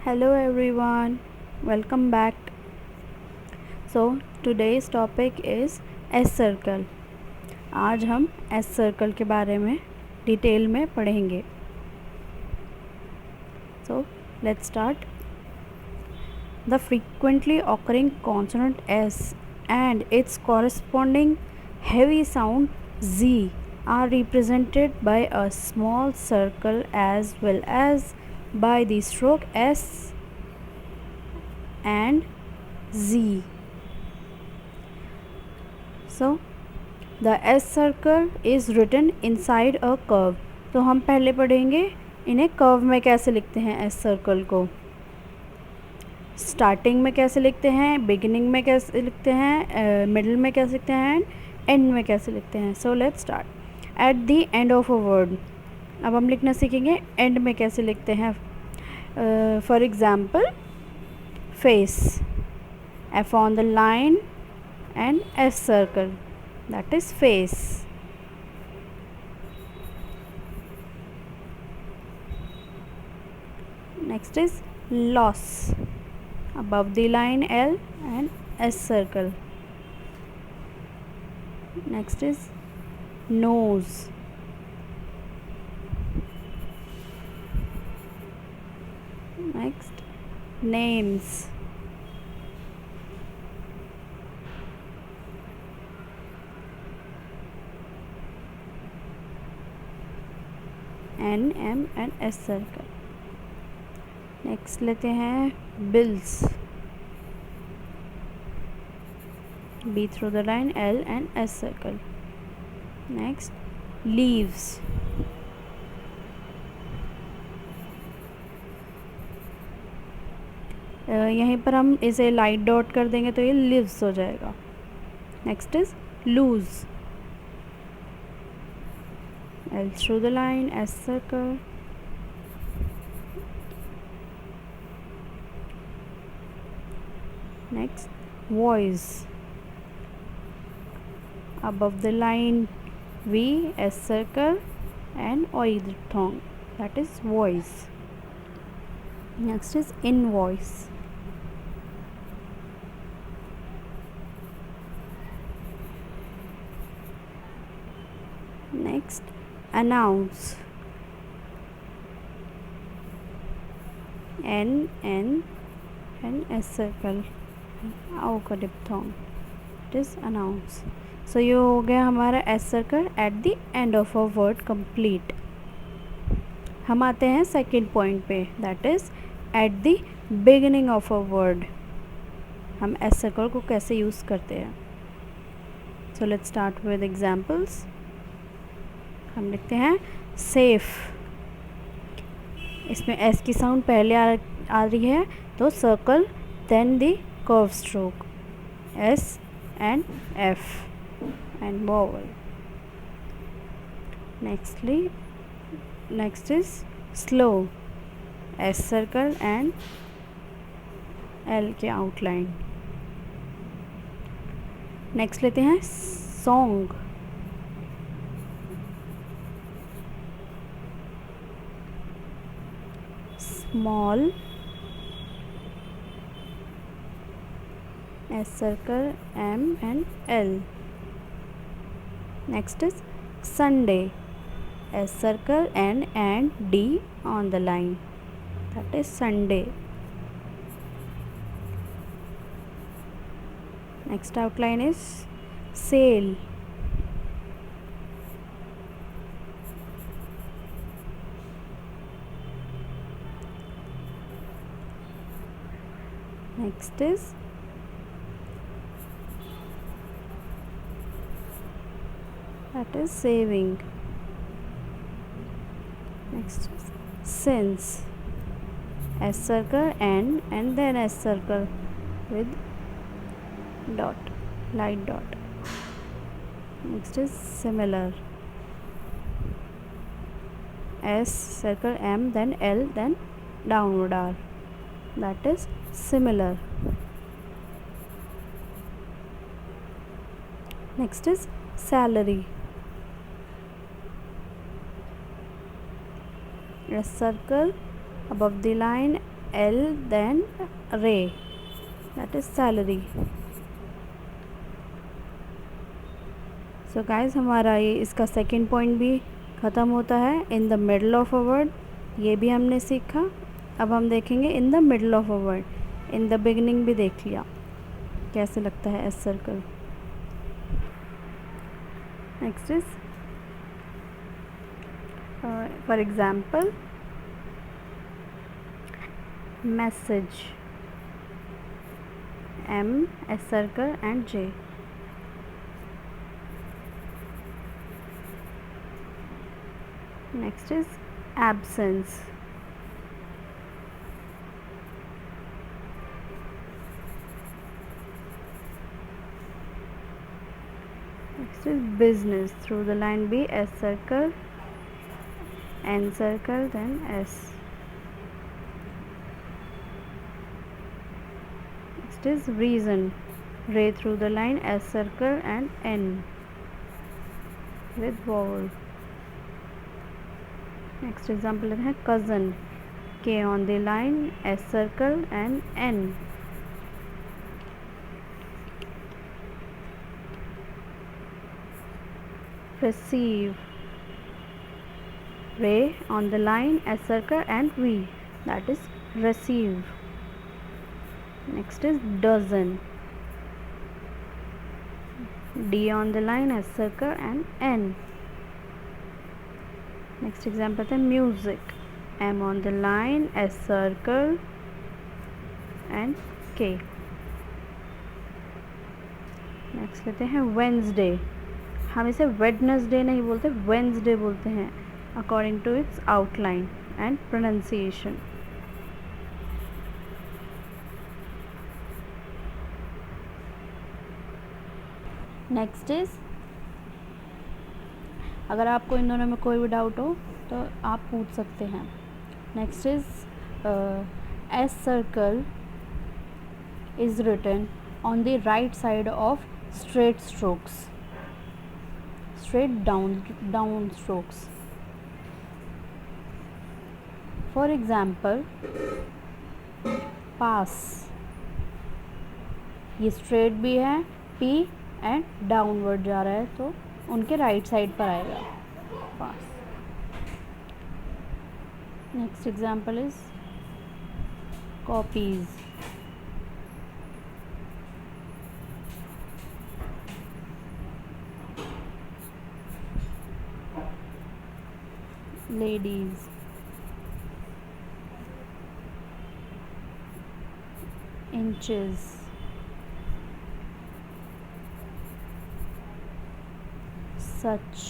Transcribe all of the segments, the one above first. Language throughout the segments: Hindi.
Hello everyone, welcome back. So today's topic is S circle. आज हम S circle के बारे में डिटेल में पढ़ेंगे. So let's start. The frequently occurring consonant S and its corresponding heavy sound Z are represented by a small circle as well as by the stroke S and Z. So the S circle is written inside a curve. तो हम पहले पढ़ेंगे इन्हें कर्व में कैसे लिखते हैं. S सर्कल को स्टार्टिंग में कैसे लिखते हैं, बिगिनिंग में कैसे लिखते हैं, मिडल में कैसे लिखते हैं, एंड में कैसे लिखते हैं. So let's start. At the end of a word. अब हम लिखना सीखेंगे एंड में कैसे लिखते हैं. For example face, F on the line and S circle, that is face. Next is loss, above the line L and S circle. Next is nose. Next, names. N, M and S circle. Next लेते हैं bills, B through the line L and S circle. Next leaves, यहीं पर हम इसे लाइट डॉट कर देंगे तो ये लिव्स हो जाएगा. Next is loose, L through the line S circle. Next, voice, above the line V S circle and O diphthong, that is voice. Next is invoice. Next, announce, N and S circle, O का diphthong, it is announce. So ये हो गया हमारा S circle at the end of a word complete. हम आते हैं सेकेंड पॉइंट पे, that is at the beginning of a word. हम S circle को कैसे यूज़ करते हैं. So let's start with examples. हम लिखते हैं सेफ. इसमें S की साउंड पहले आ रही है तो circle then the curve stroke S and F and vowel. Next is slow, S circle and L के आउटलाइन. नेक्स्ट लेते हैं song, small, S circle M and L. Next is Sunday, S circle N and D on the line, that is Sunday. Next outline is sail, next is that is saving. Next is since, S circle N and then S circle with dot, light dot. Next is similar, S circle M then L then downward R, that is similar. Next is salary, a circle above the line L, then ray, that is salary. So guys, हमारा ये इसका सेकेंड पॉइंट भी ख़त्म होता है. In the middle of a word, ये भी हमने सीखा. अब हम देखेंगे in the middle of a word. In the beginning भी देख लिया कैसे लगता है S circle. Next is for example message, M, S circle and J. Next is absence. Next is business. Through the line B, S circle, N circle, then S. Next is reason. Ray through the line S circle and N with vowel. Next example है cousin. K on the line S circle and N. Receive. Ray on the line S circle and V, that is receive. Next is dozen. D on the line S circle and N. Next example है music. M on the line S circle and K. Next लेते हैं Wednesday. हम इसे Wednesday नहीं बोलते, Wednesday बोलते हैं according to its outline and pronunciation. Next is, अगर आपको इन दोनों में कोई भी डाउट हो तो आप पूछ सकते हैं. Next is S circle is written on the right side of straight strokes, straight down strokes. For example pass, ये स्ट्रेट भी है, पी एंड डाउनवर्ड जा रहा है तो उनके राइट साइड पर आएगा pass. Next example is copies. Ladies. Inches. such.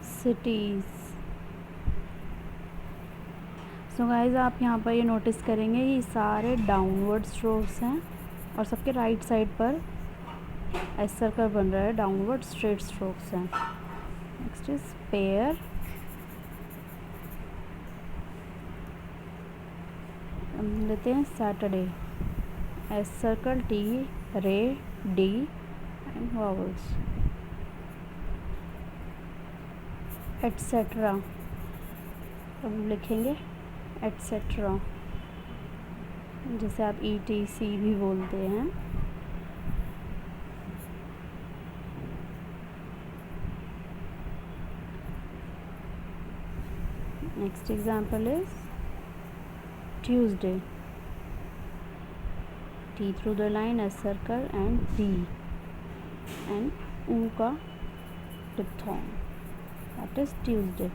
cities. So guys आप यहाँ पर ये नोटिस करेंगे ये सारे डाउनवर्ड स्ट्रोक्स हैं और सबके राइट साइड पर एस सर्कल बन रहा है, डाउनवर्ड स्ट्रेट स्ट्रोक्स हैं. Next is pair. हम लेते हैं Saturday. S circle, T, ray, D and vowels. etc. अब हम लिखेंगे etc, जैसे आप ETC भी बोलते हैं. Next example is Tuesday. T through the line S circle and D and U का diphthong, that is Tuesday.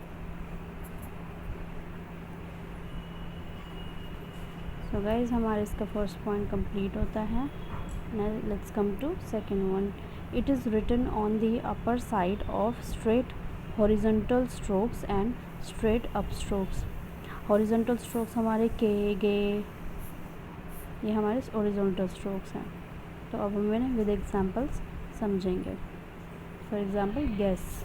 So guys हमारे इसका फर्स्ट पॉइंट कंप्लीट होता है. Now let's come to second one. It is written on the upper side of straight horizontal strokes and straight up strokes. Horizontal strokes हमारे के, गे, ये हमारे हॉरिजॉन्टल स्ट्रोक्स हैं. तो अब हम इन्हें विद एग्जांपल्स समझेंगे. For example guess.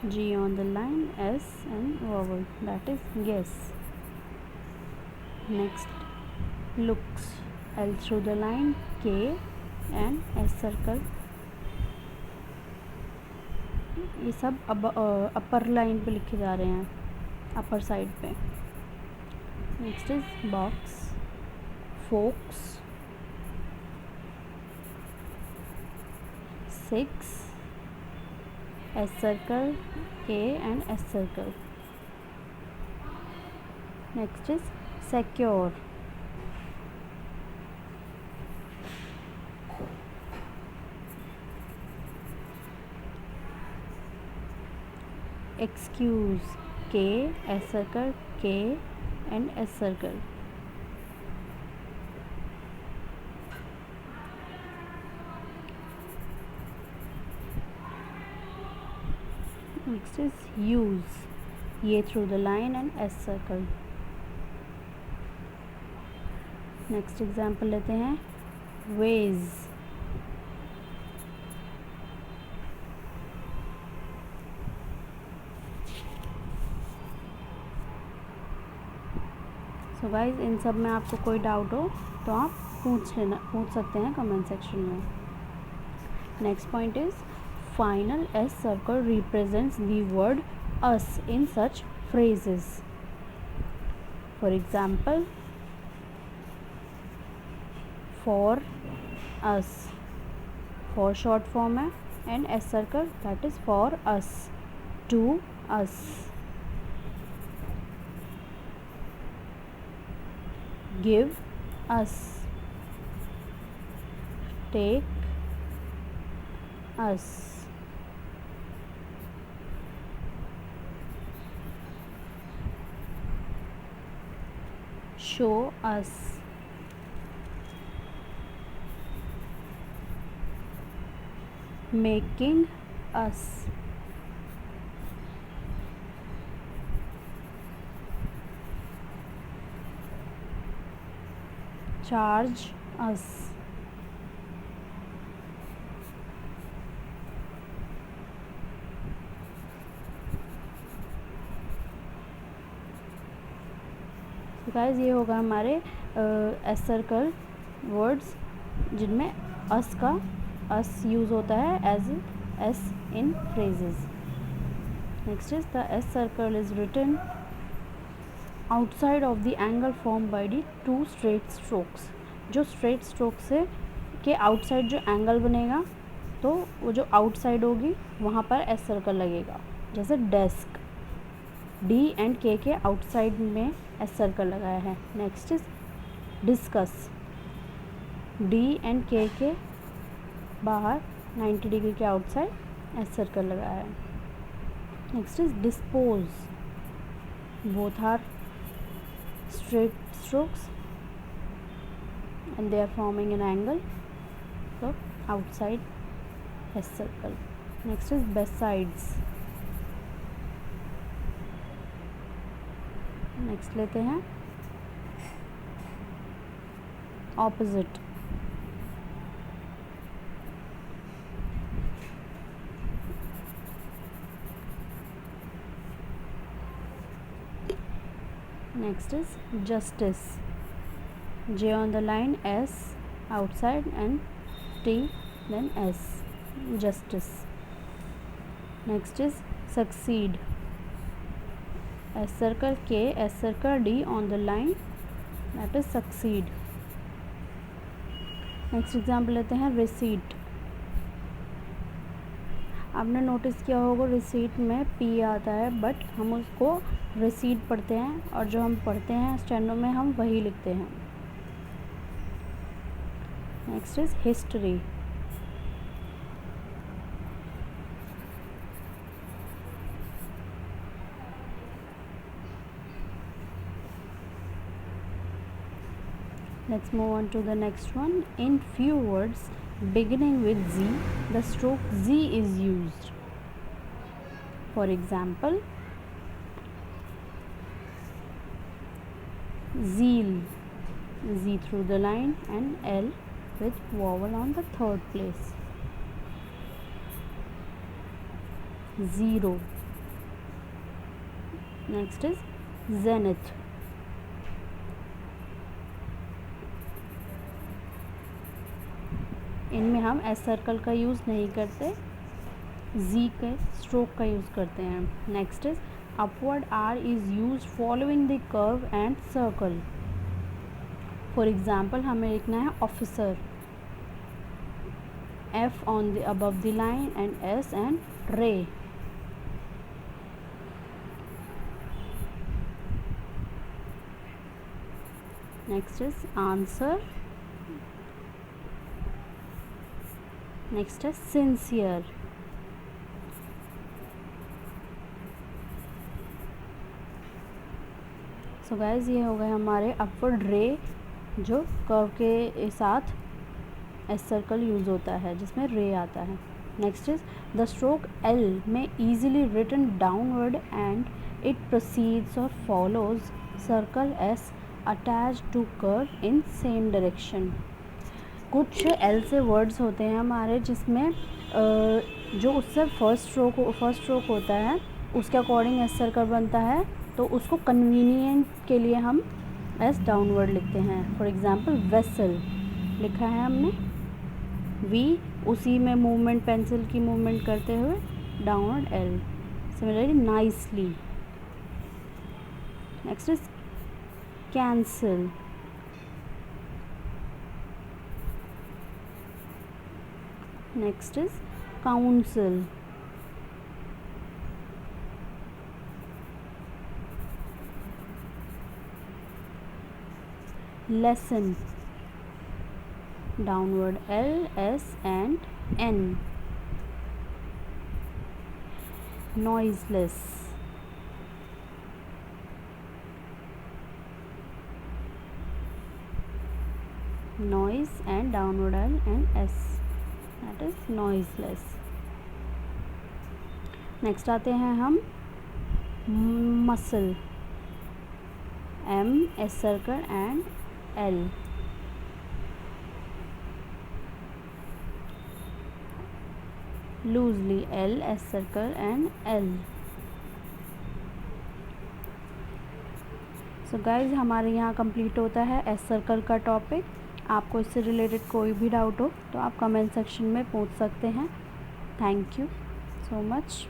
G on the line S and vowel, that is guess. Next looks. L through the line K and S circle. ये सब अब अपर लाइन पे लिखे जा रहे हैं, अपर साइड पे. Next is box, fox, 6 S circle, A and S circle. Next is secure, excuse, K S circle, K and S circle. Next is use, A through the line and S circle. Next example लेते हैं, वेज. सो गाइज इन सब में आपको कोई डाउट हो तो आप पूछ सकते हैं कमेंट सेक्शन में. Next point is final S circle represents the word us in such phrases. For example, for us, for short form है, and S circle that is for us, to us. Give us, take us. Show us, making us, charge us. Guys ये होगा हमारे एस सर्कल वर्ड्स जिनमें अस का अस यूज़ होता है as S in phrases. Next is the S circle is written outside of the angle form by the two straight strokes. जो स्ट्रेट स्ट्रोक से के आउटसाइड जो एंगल बनेगा तो वो जो आउटसाइड होगी वहाँ पर एस सर्कल लगेगा. जैसे डेस्क, डी एंड के आउटसाइड में एस सर्कल लगाया है. Next is discuss, D and के बाहर 90 डिग्री के आउटसाइड एस सर्कल लगाया है. Next is dispose, both are straight strokes and they are forming an angle, so outside S circle. Next is besides. Next लेते हैं opposite. Next is justice, J on the line, S outside and T then S, justice. Next is succeed, S circle, K S circle, D on the line, that is succeed. Next example लेते हैं रिसीट. आपने नोटिस किया होगा रिसीट में पी आता है बट हम उसको रिसीट पढ़ते हैं और जो हम पढ़ते हैं स्टेनो में हम वही लिखते हैं. Next is history. Let's move on to the next one. In few words beginning with Z, the stroke Z is used. For example, zeal, Z through the line and L with vowel on the third place. Zero. Next is zenith. इनमें हम एस सर्कल का यूज़ नहीं करते, जी के स्ट्रोक का यूज़ करते हैं। Next is upward R is use following the curve and circle. For example हमें लिखना है officer, F on the above the line and S and ray. Next is answer. Next is sincere. So guys ये हो गए हमारे अपवर्ड रे जो कर्व के साथ एस सर्कल यूज़ होता है जिसमें रे आता है। Next is the stroke L में easily written downward and it proceeds और follows circle S attach to curve in same direction. कुछ एल से वर्ड्स होते हैं हमारे जिसमें जो उससे फर्स्ट स्ट्रोक होता है उसके अकॉर्डिंग एस सर्कल बनता है, तो उसको कन्वीनियंट के लिए हम एस डाउनवर्ड लिखते हैं। फॉर एग्जांपल वेसल लिखा है हमने, वी उसी में मूवमेंट पेंसिल की मूवमेंट करते हुए downward L. Similarly nicely. Next is cancel. Next is council. Lesson, downward L, S and N. Noiseless, noise and downward L and S, that is noiseless. Next आते हैं हम muscle, M, S circle and L. Loosely L, S circle and L. So guys हमारे यहाँ कंप्लीट होता है एस सर्कल का टॉपिक। आपको इससे रिलेटेड कोई भी डाउट हो तो आप कमेंट सेक्शन में पूछ सकते हैं। Thank you so much.